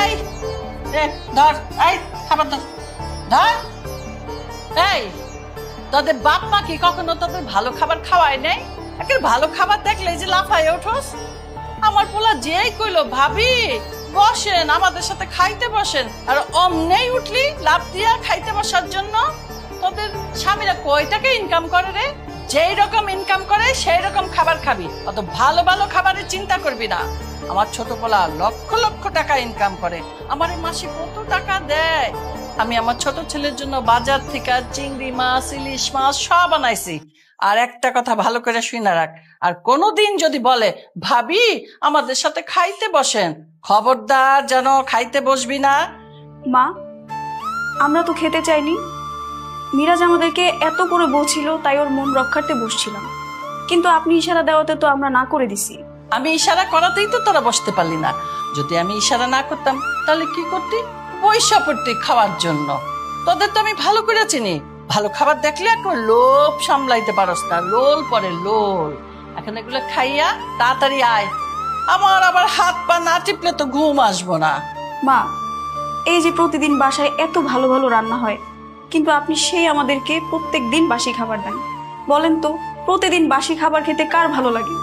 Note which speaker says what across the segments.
Speaker 1: এই ধর, এই খাবার ধর ধর। এই তোদের বাপ মা কি কখনো তোদের ভালো খাবার খাওয়ায় নাই? একের ভালো খাবার দেখলে যে লাফায় ওঠোস। আমার পোলা যেই কইলো ভাবি বসেন আমাদের সাথে খাইতে বসেন, আর অমনেই উঠলি লাভ দিয়া খাইতে বসার জন্য। তোদের স্বামীরা কয় টাকা ইনকাম করে রে? যেই রকম ইনকাম করে সেই রকম খাবার খাবি, অত ভালো ভালো খাবারের চিন্তা করবি না। আমার ছোট পোলা লক্ষ লক্ষ টাকা ইনকাম করে, আমার এই মাসে কত টাকা দেয়। আমি আমার ছোট ছেলের জন্য বাজার থেকে চিংড়ি মাছ, ইলিশ মাছ সব আনাইছি। আর একটা কথা ভালো করে শুনে রাখ, আর কোনোদিন যদি বলে ভাবি আমাদের সাথে খাইতে বসেন, খবরদার যেন খাইতে বসবি না।
Speaker 2: মা, আমরা তো খেতে চাইনি। মিরাজ আমাদেরকে এত করে বলছিল, তাই ওর মন রক্ষার্থে বসছিলাম, কিন্তু আপনি ইশারা দেওয়াতে তো আমরা না করে দিছি।
Speaker 1: আমি ইশারা করাতেই তো তোরা বসতে পারলি না। যদি আমি ইশারা না করতাম তাহলে কি করতি? পয়সা পড়তি খাওয়ার জন্য। তোদের তো আমি ভালো করে চিনি, ভালো খাবার দেখলে একবার লোভ সামলাইতে পারস না, লোল পরে লোল। এখন এগুলো খাইয়া তাড়াতাড়ি আয়, আমার আবার হাত পা না টিপলে তো ঘুম আসবো না।
Speaker 2: মা, এই যে প্রতিদিন বাসায় এত ভালো ভালো রান্না হয়, কিন্তু আপনি সেই আমাদেরকে প্রত্যেক দিন বাসি খাবার দেন। বলেন তো, প্রতিদিন বাসি খাবার খেতে কার ভালো লাগে?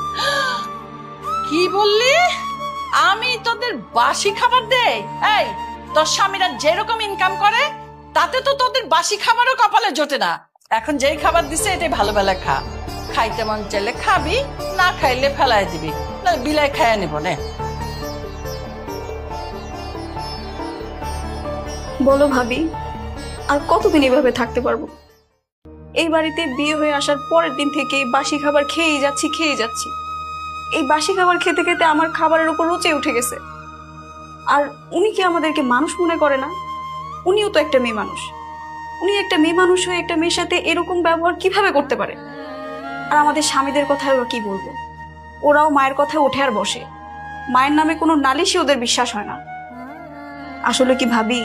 Speaker 1: কি বললি? আমি তোদের বাসি খাবার দেই? এই তোর স্বামীরা যেরকম ইনকাম করে তাতে তো তোদের বাসি খাবারও কপালে জোটে না। এখন যেই খাবার দিছে এটাই ভালো বেলা খা। খাইতে মন চাইলে খাবি, না খাইলে ফেলাই দিবি, না বিলাই খাইয়া নিব নে।
Speaker 2: বলো ভাবি, আর কতদিন এভাবে থাকতে পারবো? এই বাড়িতে বিয়ে হয়ে আসার পরের দিন থেকে বাসি খাবার খেয়েই যাচ্ছি। এই বাসি খাবার খেতে খেতে আমার খাবারের উপর রুচে উঠে গেছে। আর উনি কি আমাদেরকে মানুষ মনে করে না? উনিও তো একটা মেয়ে মানুষ। উনি একটা মেয়ে মানুষ হয়ে একটা মেয়ের সাথে এরকম ব্যবহার কিভাবে করতে পারে? আর আমাদের স্বামীদের কথা ওরা কি বলবো? ওরাও মায়ের কথা উঠে আর বসে। মায়ের নামে কোনো নালিশই ওদের বিশ্বাস হয় না। আসলে কি ভাবি,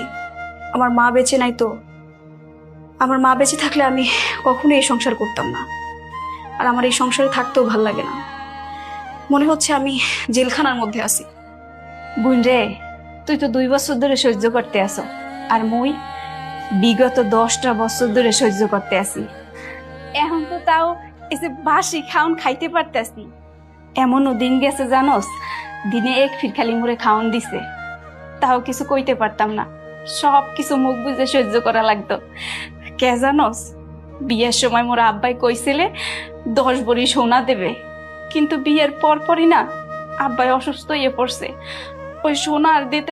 Speaker 2: আমার মা বেঁচে নাই তো? আমার মা বেঁচে থাকলে আমি কখনো এই সংসার করতাম না। আর আমার এই সংসারে থাকতেও ভাল লাগে না। মনে হচ্ছে আমি জেলখানার মধ্যে আছি।
Speaker 3: বোন রে, তুই তো 2 বছর ধরে সহ্য করতে আসো, আর মুই বিগত 10টা বছর ধরে সহ্য করতে আসি। এখন তো তাও এই যে বাসি খাওন খাইতে পারতেছি। এমনও দিন গেছে জানোস, দিনে 1 ফির খালি মুড়ে খাওন দিছে, তাও কিছু কইতে পারতাম না। সব কিছু মুখ বুঝে সহ্য করা লাগতো। কে জানোস, বিয়ের সময় মোর আব্বাই কইছিলে 10 ভরি সোনা দেবে, কিন্তু বিয়ের পরপরই না আব্বাই অসুস্থ হয়ে পড়ছে। ওই সোনা আর দিতে